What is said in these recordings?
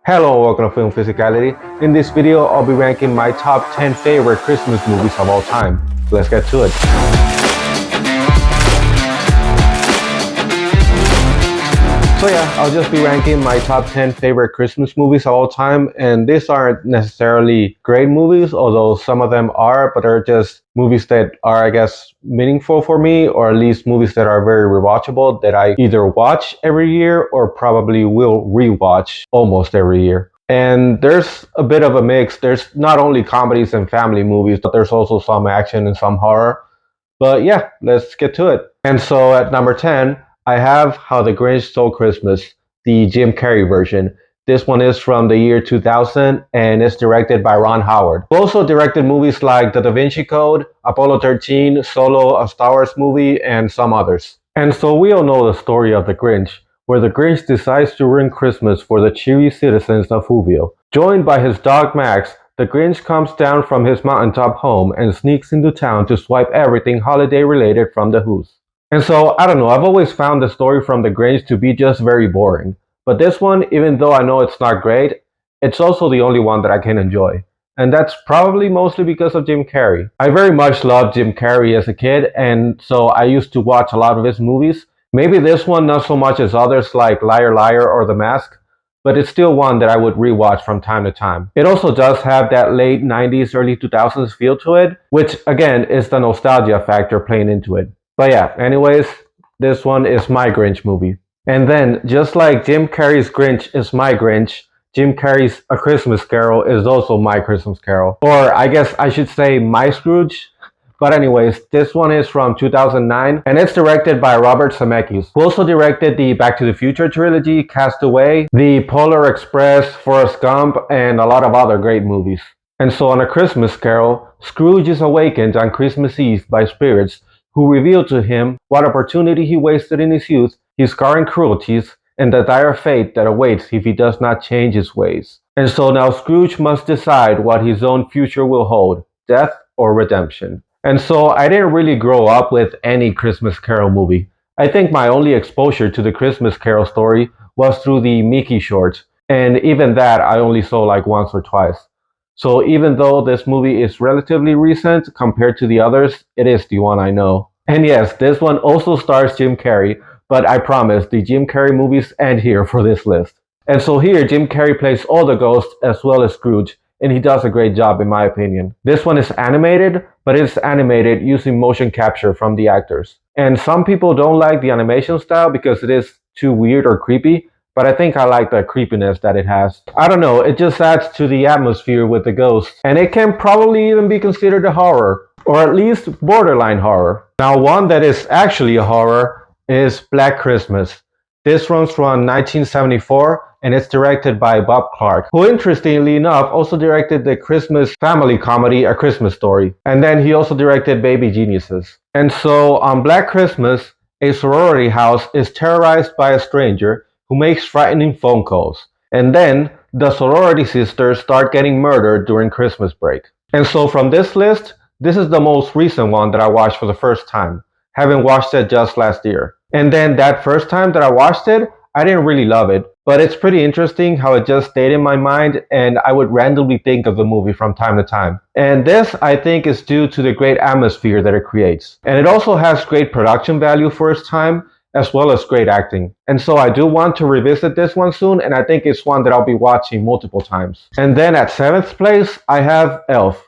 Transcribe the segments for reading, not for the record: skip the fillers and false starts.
Hello, welcome to Film Physicality. In this video, I'll be ranking my top 10 favorite Christmas movies of all time. Let's get to it. So yeah, I'll just be ranking my top 10 favorite Christmas movies of all time, and these aren't necessarily great movies, although some of them are, but they're just movies that are, I guess, meaningful for me, or at least movies that are very rewatchable that I either watch every year or probably will rewatch almost every year. And there's a bit of a mix. There's not only comedies and family movies, but there's also some action and some horror. But yeah, let's get to it. And so at number 10, I have How the Grinch Stole Christmas, the Jim Carrey version. This one is from the year 2000 and it's directed by Ron Howard, who also directed movies like The Da Vinci Code, Apollo 13, Solo, a Star Wars movie, and some others. And so we all know the story of the Grinch, where the Grinch decides to ruin Christmas for the cheery citizens of Whoville. Joined by his dog Max, the Grinch comes down from his mountaintop home and sneaks into town to swipe everything holiday related from the Who's. And so, I don't know, I've always found the story from the Grinch to be just very boring. But this one, even though I know it's not great, it's also the only one that I can enjoy. And that's probably mostly because of Jim Carrey. I very much loved Jim Carrey as a kid, and so I used to watch a lot of his movies. Maybe this one not so much as others like Liar Liar or The Mask, but it's still one that I would rewatch from time to time. It also does have that late 90s, early 2000s feel to it, which again is the nostalgia factor playing into it. But yeah, anyways, this one is my Grinch movie. And then, just like Jim Carrey's Grinch is my Grinch, Jim Carrey's A Christmas Carol is also my Christmas Carol. Or I guess I should say my Scrooge. But anyways, this one is from 2009, and it's directed by Robert Zemeckis, who also directed the Back to the Future trilogy, Castaway, The Polar Express, Forrest Gump, and a lot of other great movies. And so on A Christmas Carol, Scrooge is awakened on Christmas Eve by spirits who reveal to him what opportunity he wasted in his youth, his scarring cruelties, and the dire fate that awaits if he does not change his ways. And so now Scrooge must decide what his own future will hold, death or redemption. And so I didn't really grow up with any Christmas Carol movie. I think my only exposure to the Christmas Carol story was through the Mickey shorts, and even that I only saw like once or twice. So even though this movie is relatively recent compared to the others, it is the one I know. And yes, this one also stars Jim Carrey, but I promise the Jim Carrey movies end here for this list. And so here Jim Carrey plays all the ghosts as well as Scrooge, and he does a great job in my opinion. This one is animated, but it's animated using motion capture from the actors. And some people don't like the animation style because it is too weird or creepy, but I think I like the creepiness that it has. I don't know, it just adds to the atmosphere with the ghosts. And it can probably even be considered a horror, or at least borderline horror. Now one that is actually a horror is Black Christmas. This runs from 1974 and it's directed by Bob Clark, who interestingly enough also directed the Christmas family comedy A Christmas Story. And then he also directed Baby Geniuses. And so on Black Christmas, a sorority house is terrorized by a stranger who makes frightening phone calls. And then the sorority sisters start getting murdered during Christmas break. And so from this list, this is the most recent one that I watched for the first time, having watched it just last year. And then that first time that I watched it, I didn't really love it, but it's pretty interesting how it just stayed in my mind and I would randomly think of the movie from time to time. And this, I think, is due to the great atmosphere that it creates. And it also has great production value for its time, as well as great acting. And so I do want to revisit this one soon, and I think it's one that I'll be watching multiple times. And then at 7th place, I have Elf.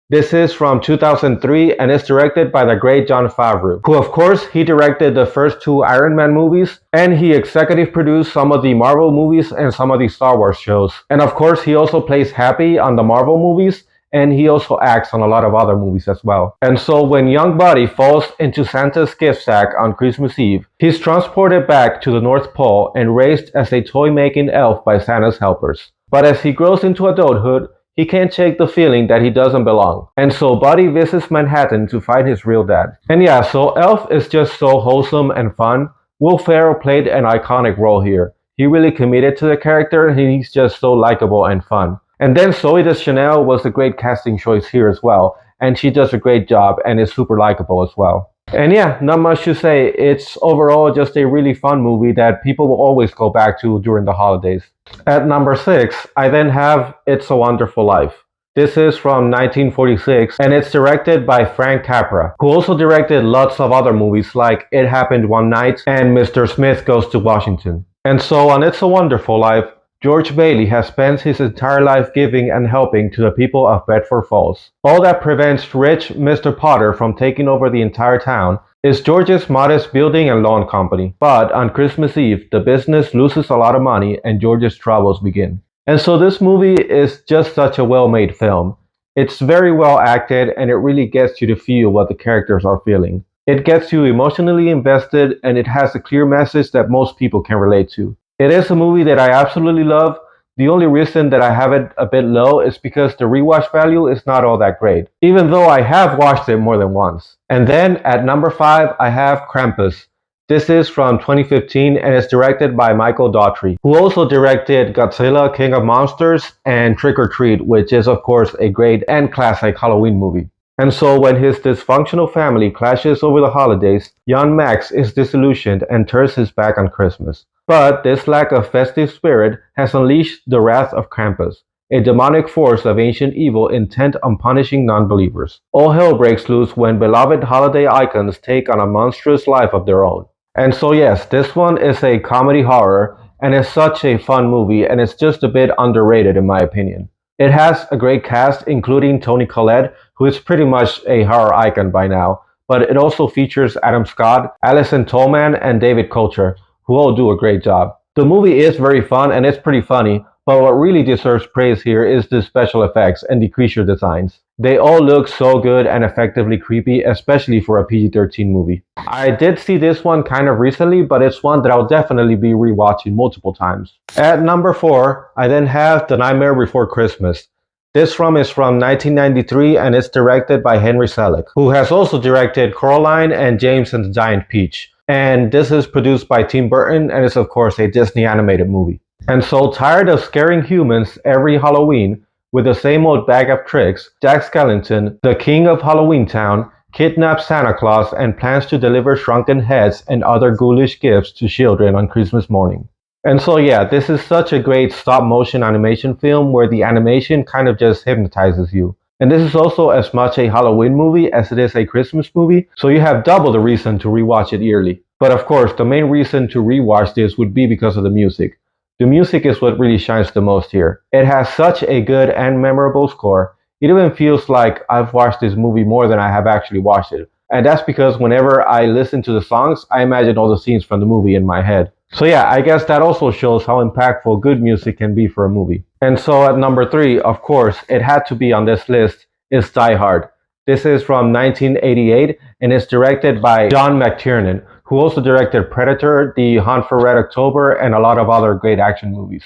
This is from 2003 and it's directed by the great Jon Favreau, who of course he directed the first 2 Iron Man movies, and he executive produced some of the Marvel movies and some of the Star Wars shows. And of course he also plays Happy on the Marvel movies, and he also acts on a lot of other movies as well. And so when young Buddy falls into Santa's gift sack on Christmas Eve, he's transported back to the North Pole and raised as a toy-making elf by Santa's helpers. But as he grows into adulthood, he can't shake the feeling that he doesn't belong. And so Buddy visits Manhattan to find his real dad. And yeah, so Elf is just so wholesome and fun. Will Ferrell played an iconic role here. He really committed to the character and he's just so likable and fun. And then Zooey Deschanel was a great casting choice here as well, and she does a great job and is super likable as well. And yeah, not much to say. It's overall just a really fun movie that people will always go back to during the holidays. At number 6, I then have It's a Wonderful Life. This is from 1946 and it's directed by Frank Capra, who also directed lots of other movies like It Happened One Night and Mr. Smith Goes to Washington. And so on It's a Wonderful Life, George Bailey has spent his entire life giving and helping to the people of Bedford Falls. All that prevents rich Mr. Potter from taking over the entire town is George's modest building and lawn company. But on Christmas Eve, the business loses a lot of money and George's troubles begin. And so this movie is just such a well-made film. It's very well acted and it really gets you to feel what the characters are feeling. It gets you emotionally invested and it has a clear message that most people can relate to. It is a movie that I absolutely love. The only reason that I have it a bit low is because the rewatch value is not all that great, even though I have watched it more than once. And then at number 5, I have Krampus. This is from 2015 and is directed by Michael Daughtry, who also directed Godzilla King of Monsters and Trick or Treat, which is of course a great and classic Halloween movie. And so when his dysfunctional family clashes over the holidays, young Max is disillusioned and turns his back on Christmas. But this lack of festive spirit has unleashed the wrath of Krampus, a demonic force of ancient evil intent on punishing non-believers. All hell breaks loose when beloved holiday icons take on a monstrous life of their own. And so yes, this one is a comedy horror and it's such a fun movie and it's just a bit underrated in my opinion. It has a great cast including Toni Collette, who is pretty much a horror icon by now, but it also features Adam Scott, Alison Tolman, and David Koechner, who all do a great job. The movie is very fun and it's pretty funny, but what really deserves praise here is the special effects and the creature designs. They all look so good and effectively creepy, especially for a PG-13 movie. I did see this one kind of recently, but it's one that I'll definitely be rewatching multiple times. At number 4, I then have The Nightmare Before Christmas. This film is from 1993 and it's directed by Henry Selick, who has also directed Coraline and James and the Giant Peach. And this is produced by Tim Burton and is of course a Disney animated movie. And so tired of scaring humans every Halloween with the same old bag of tricks, Jack Skellington, the king of Halloween Town, kidnaps Santa Claus and plans to deliver shrunken heads and other ghoulish gifts to children on Christmas morning. And so yeah, this is such a great stop motion animation film where the animation kind of just hypnotizes you. And this is also as much a Halloween movie as it is a Christmas movie, so you have double the reason to rewatch it yearly. But of course, the main reason to rewatch this would be because of the music. The music is what really shines the most here. It has such a good and memorable score. It even feels like I've watched this movie more than I have actually watched it. And that's because whenever I listen to the songs, I imagine all the scenes from the movie in my head. So yeah, I guess that also shows how impactful good music can be for a movie. And so at number 3, of course, it had to be on this list, is Die Hard. This is from 1988 and is directed by John McTiernan, who also directed Predator, The Hunt for Red October, and a lot of other great action movies.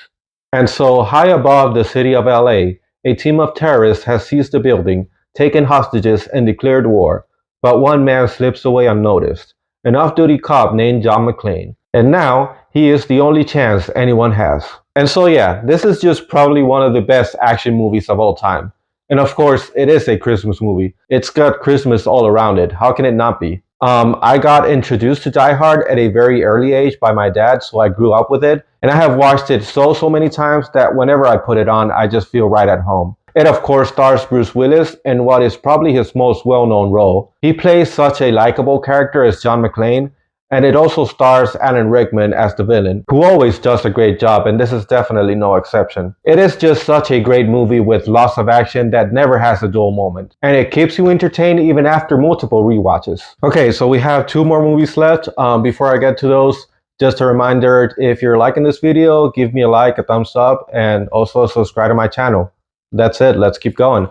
And so high above the city of LA, a team of terrorists has seized the building, taken hostages, and declared war. But one man slips away unnoticed, an off-duty cop named John McClane. And now, he is the only chance anyone has. And so yeah, this is just probably one of the best action movies of all time. And of course, it is a Christmas movie. It's got Christmas all around it. How can it not be? I got introduced to Die Hard at a very early age by my dad, so I grew up with it. And I have watched it so many times that whenever I put it on, I just feel right at home. It of course stars Bruce Willis in what is probably his most well-known role. He plays such a likable character as John McClane, and it also stars Alan Rickman as the villain, who always does a great job, and this is definitely no exception. It is just such a great movie with lots of action that never has a dull moment, and it keeps you entertained even after multiple rewatches. Okay, so we have 2 more movies left. Before I get to those, just a reminder, if you're liking this video, give me a like, a thumbs up, and also subscribe to my channel. That's it, let's keep going.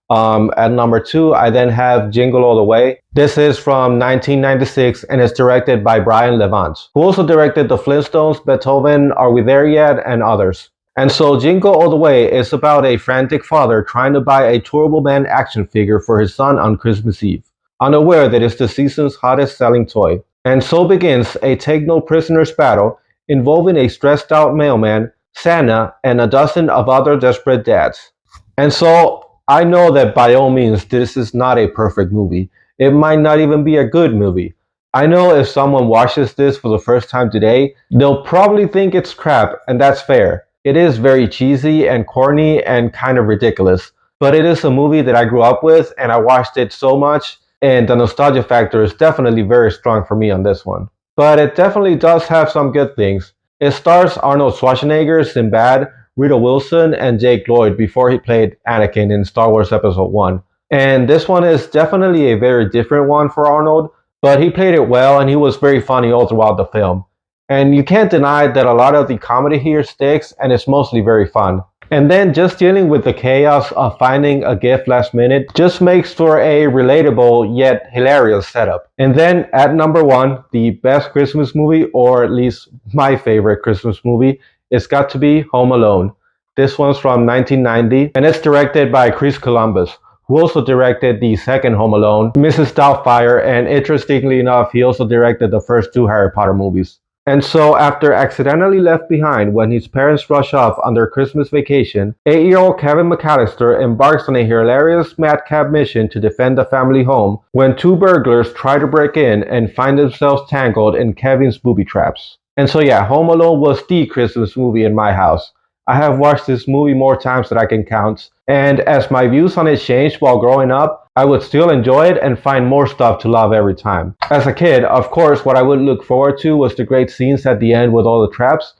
At number 2, I then have Jingle All the Way. This is from 1996 and is directed by Brian Levant, who also directed The Flintstones, Beethoven, Are We There Yet, and others. And so Jingle All the Way is about a frantic father trying to buy a Turbo Man action figure for his son on Christmas Eve, unaware that it's the season's hottest selling toy. And so begins a take no prisoners battle involving a stressed out mailman, Santa, and a dozen of other desperate dads. And so I know that by all means this is not a perfect movie. it might not even be a good movie. I know if someone watches this for the first time today, they'll probably think it's crap, and that's fair. It is very cheesy and corny and kind of ridiculous, but it is a movie that I grew up with and I watched it so much, and the nostalgia factor is definitely very strong for me on this one. But it definitely does have some good things. It stars Arnold Schwarzenegger, Sinbad, Rita Wilson, and Jake Lloyd before he played Anakin in Star Wars Episode 1. And this one is definitely a very different one for Arnold, but he played it well and he was very funny all throughout the film. And you can't deny that a lot of the comedy here sticks and it's mostly very fun. And then just dealing with the chaos of finding a gift last minute just makes for a relatable yet hilarious setup. And then at number one, the best Christmas movie, or at least my favorite Christmas movie, it's got to be Home Alone. This one's from 1990 and it's directed by Chris Columbus, who also directed the second Home Alone, Mrs. Doubtfire, and interestingly enough, he also directed the first two Harry Potter movies. And so, after accidentally left behind when his parents rush off on their Christmas vacation, 8-year-old Kevin McAllister embarks on a hilarious madcap mission to defend the family home when two burglars try to break in and find themselves tangled in Kevin's booby traps. And so yeah, Home Alone was the Christmas movie in my house. I have watched this movie more times than I can count, and as my views on it changed while growing up, I would still enjoy it and find more stuff to love every time. As a kid, of course, what I would look forward to was the great scenes at the end with all the traps,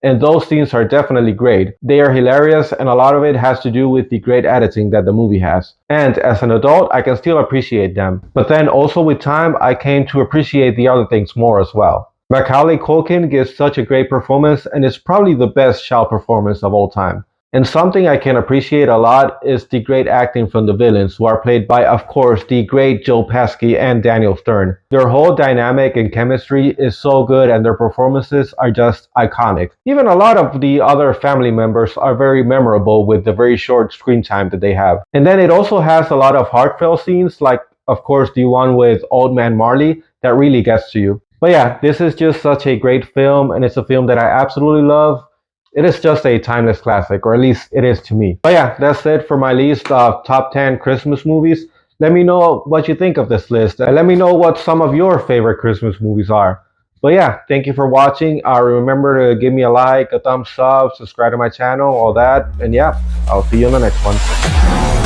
and those scenes are definitely great. They are hilarious, and a lot of it has to do with the great editing that the movie has. And as an adult, I can still appreciate them. But then also with time, I came to appreciate the other things more as well. Macaulay Culkin gives such a great performance and is probably the best child performance of all time. And something I can appreciate a lot is the great acting from the villains, who are played by, of course, the great Joe Pesci and Daniel Stern. Their whole dynamic and chemistry is so good and their performances are just iconic. Even a lot of the other family members are very memorable with the very short screen time that they have. And then it also has a lot of heartfelt scenes, like, of course, the one with Old Man Marley that really gets to you. But yeah, this is just such a great film, and it's a film that I absolutely love. It is just a timeless classic, or at least it is to me. But yeah, that's it for my list of top 10 Christmas movies. Let me know what you think of this list, and let me know what some of your favorite Christmas movies are. But yeah, thank you for watching. Remember to give me a like, a thumbs up, subscribe to my channel, all that. And yeah, I'll see you in the next one.